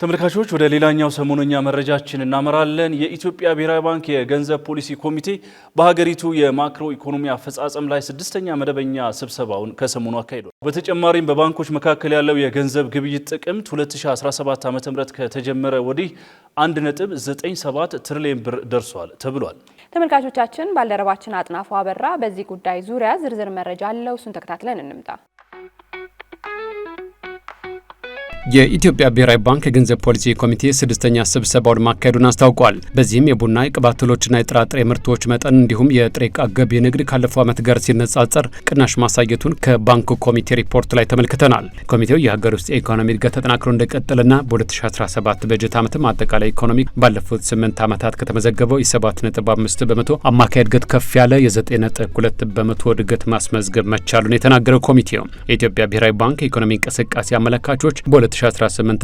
ተመልካቾች ወደ ሌላኛው ሰሞነኛ መረጃችን እናመራለን። የኢትዮጵያ ብሔራዊ ባንክ የገንዘብ ፖሊሲ ኮሚቴ በሀገሪቱ የማክሮ ኢኮኖሚ አፈጻጸም ላይ ስድስተኛ መደበኛ ስብሰባውን ከሰሞኑ አካሂዷል። በተጨማሪም በባንኮች መካከል ያለው የገንዘብ ግብይት ጥቅምት 2017 ዓ.ም ከተጀመረ ወዲህ 1.97 ትሪሊዮን ብር ደርሷል ተብሏል። ተመልካቾቻችን ባልደረባችን አጥናፉ አበራ በዚህ ጉዳይ ዙሪያ ዝርዝር መረጃ አለው። እሱን ተከታትለን እንምጣ። የኢትዮጵያ ብሔራዊ ባንክ የገንዘብ ፖሊሲ ኮሚቴ ስድስተኛ ስብሰባውን ማካሄዱን አስታውቋል። በዚህም የቡና የቅባት እህሎችና የጥራጥሬ ምርቶች መጠን እንዲሁም የጥሬ ዕቃ ገቢ ንግድ ካለፈው ዓመት ጋር ሲነጻጸር ቅናሽ ማሳየቱን ከባንኩ ኮሚቴ ሪፖርት ላይ ተመልክተናል። ኮሚቴው የሀገር ውስጥ የኢኮኖሚ እድገት ተጠናክሮ እንደቀጠለና በ2017 በጀት ዓመትም አጠቃላይ ኢኮኖሚ ባለፉት 8 ዓመታት ከተመዘገበው የ7.5 በመቶ አማካይ እድገት ከፍ ያለ የ9.2 በመቶ እድገት ማስመዝገብ መቻሉን የተናገረው ኮሚቴው የኢትዮጵያ ብሔራዊ ባንክ የኢኮኖሚ እንቅስቃሴ አመለካቾች በ2018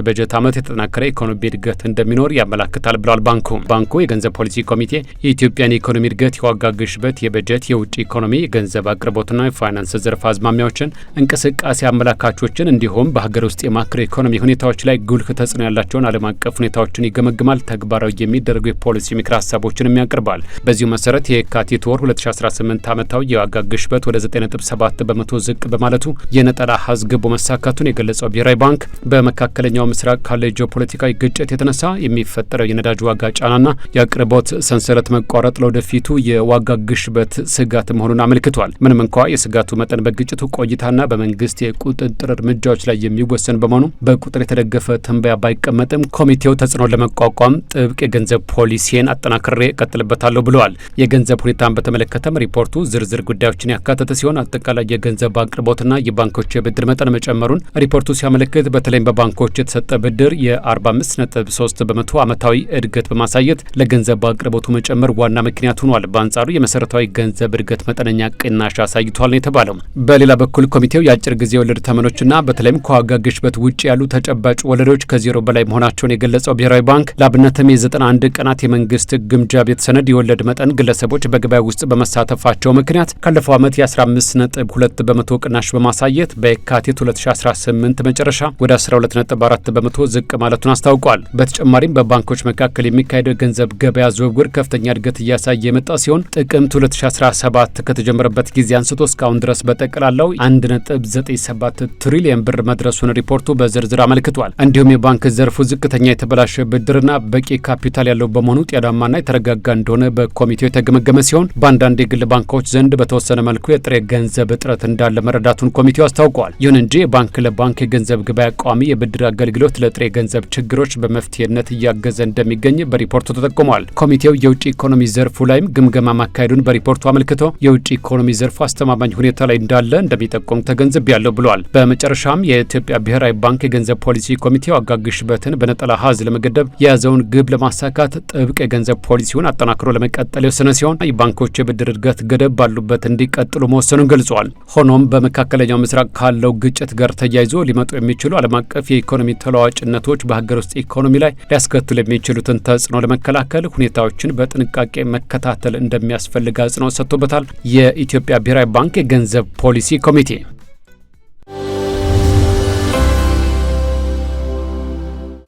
በጀት ዓመት የተጠናከረ ኢኮኖሚ እድገት እንደሚኖር ያመለክታል ብሏል። ባንኩ የገንዘብ ፖሊሲ ኮሚቴ የኢትዮጵያን የኢኮኖሚ እድገት፣ የዋጋ ግሽበት፣ የበጀት፣ የውጭ ኢኮኖሚ፣ የገንዘብ አቅርቦትና የፋይናንስ ዘርፍ አዝማሚያዎችን፣ እንቅስቃሴ አመላካቾችን እንዲሁም በሀገር ውስጥ የማክሮ ኢኮኖሚ ሁኔታዎች ላይ ጉልህ ተጽዕኖ ያላቸውን ዓለም አቀፍ ሁኔታዎችን ይገመግማል። ተግባራዊ የሚደረጉ የፖሊሲ ምክር ሀሳቦችንም ያቀርባል። በዚሁ መሰረት የካቲት ወር 2018 ዓመታዊ የዋጋ ግሽበት ወደ 9.7 በመቶ ዝቅ በማለቱ የነጠላ አሃዝ ግቡ መሳካቱን የገለጸው ብሔራዊ ባንክ በመካከለኛው ምስራቅ ካለ ጂኦፖለቲካዊ ግጭት የተነሳ የሚፈጠረው የነዳጅ ዋጋ ጫናና የአቅርቦት ሰንሰለት መቋረጥ ለወደፊቱ የዋጋ ግሽበት ስጋት መሆኑን አመልክቷል። ምንም እንኳ የስጋቱ መጠን በግጭቱ ቆይታና በመንግስት የቁጥጥር እርምጃዎች ላይ የሚወሰን በመሆኑ በቁጥር የተደገፈ ትንበያ ባይቀመጥም ኮሚቴው ተጽዕኖ ለመቋቋም ጥብቅ የገንዘብ ፖሊሲን አጠናክሬ እቀጥልበታለሁ ብለዋል። የገንዘብ ሁኔታን በተመለከተም ሪፖርቱ ዝርዝር ጉዳዮችን ያካተተ ሲሆን አጠቃላይ የገንዘብ አቅርቦትና የባንኮች የብድር መጠን መጨመሩን ሪፖርቱ ሲያመለክት በተለይም በባንኮች የተሰጠ ብድር የ45.3 በመቶ ዓመታዊ እድገት በማሳየት ለገንዘብ አቅርቦቱ መጨመር ዋና ምክንያት ሆኗል። በአንጻሩ የመሰረታዊ ገንዘብ እድገት መጠነኛ ቅናሽ አሳይቷል ነው የተባለው። በሌላ በኩል ኮሚቴው የአጭር ጊዜ ወለድ ተመኖችና በተለይም ከዋጋ ግሽበት ውጭ ያሉ ተጨባጭ ወለዶች ከዜሮ በላይ መሆናቸውን የገለጸው ብሔራዊ ባንክ ለአብነትም የ91 ቀናት የመንግስት ግምጃ ቤት ሰነድ የወለድ መጠን ግለሰቦች በገበያ ውስጥ በመሳተፋቸው ምክንያት ካለፈው ዓመት የ15.2 በመቶ ቅናሽ በማሳየት በየካቲት 2018 መጨረሻ ወደ 12.4 በመቶ ዝቅ ማለቱን አስታውቋል። በተጨማሪም በባንኮች መካከል የሚካሄደው የገንዘብ ገበያ ዝውውር ከፍተኛ እድገት እያሳየ የመጣ ሲሆን ጥቅምት 2017 ከተጀመረበት ጊዜ አንስቶ እስካሁን ድረስ በጠቅላላው 1.97 ትሪሊዮን ብር መድረሱን ሪፖርቱ በዝርዝር አመልክቷል። እንዲሁም የባንክ ዘርፉ ዝቅተኛ የተበላሸ ብድርና በቂ ካፒታል ያለው በመሆኑ ጤናማና የተረጋጋ እንደሆነ በኮሚቴው የተገመገመ ሲሆን በአንዳንድ የግል ባንኮች ዘንድ በተወሰነ መልኩ የጥሬ ገንዘብ እጥረት እንዳለ መረዳቱን ኮሚቴው አስታውቋል። ይሁን እንጂ ባንክ ለባንክ የገንዘብ ገበያ ቋሚ የብድር አገልግሎት ለጥሬ ገንዘብ ችግሮች በመፍትሄነት እያገዘ እንደሚገኝ በሪፖርቱ ተጠቁሟል። ኮሚቴው የውጭ ኢኮኖሚ ዘርፉ ላይም ግምገማ ማካሄዱን በሪፖርቱ አመልክቶ የውጭ ኢኮኖሚ ዘርፉ አስተማማኝ ሁኔታ ላይ እንዳለ እንደሚጠቁም ተገንዝቤያለሁ ብለዋል። በመጨረሻም የኢትዮጵያ ብሔራዊ ባንክ የገንዘብ ፖሊሲ ኮሚቴ ዋጋ ግሽበትን በነጠላ አሃዝ ለመገደብ የያዘውን ግብ ለማሳካት ጥብቅ የገንዘብ ፖሊሲውን አጠናክሮ ለመቀጠል የወሰነ ሲሆን የባንኮች የብድር እድገት ገደብ ባሉበት እንዲቀጥሉ መወሰኑን ገልጿል። ሆኖም በመካከለኛው ምስራቅ ካለው ግጭት ጋር ተያይዞ ሊመጡ የሚችሉ ዓለም አቀፍ የኢኮኖሚ ተለዋዋጭነቶች በሀገር ውስጥ ኢኮኖሚ ላይ ሊያስከትሉ የሚችሉትን ተጽዕኖ ለመከላከል ሁኔታዎችን በጥንቃቄ መከታተል እንደሚያስፈልግ አጽንኦት ሰጥቶበታል የኢትዮጵያ ብሔራዊ ባንክ የገንዘብ ፖሊሲ ኮሚቴ።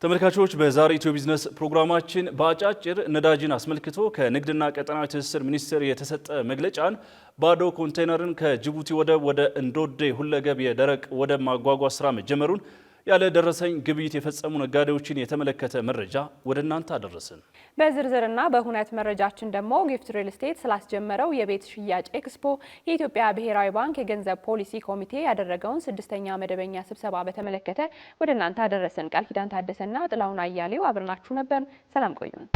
ተመልካቾች በዛሬ ኢትዮ ቢዝነስ ፕሮግራማችን በአጫጭር ነዳጅን አስመልክቶ ከንግድና ቀጠናዊ ትስስር ሚኒስቴር የተሰጠ መግለጫን ባዶ ኮንቴነርን ከጅቡቲ ወደብ ወደ እንዶዴ ሁለገብ የደረቅ ወደብ ማጓጓዝ ስራ መጀመሩን ያለ ደረሰኝ ግብይት የፈጸሙ ነጋዴዎችን የተመለከተ መረጃ ወደ እናንተ አደረስን። በዝርዝርና በሁነት መረጃችን ደግሞ ጊፍት ሪል ስቴት ስላስጀመረው የቤት ሽያጭ ኤክስፖ የኢትዮጵያ ብሔራዊ ባንክ የገንዘብ ፖሊሲ ኮሚቴ ያደረገውን ስድስተኛ መደበኛ ስብሰባ በተመለከተ ወደ እናንተ አደረስን። ቃል ኪዳን ታደሰና ጥላሁን አያሌው አብረናችሁ ነበር። ሰላም ቆዩን።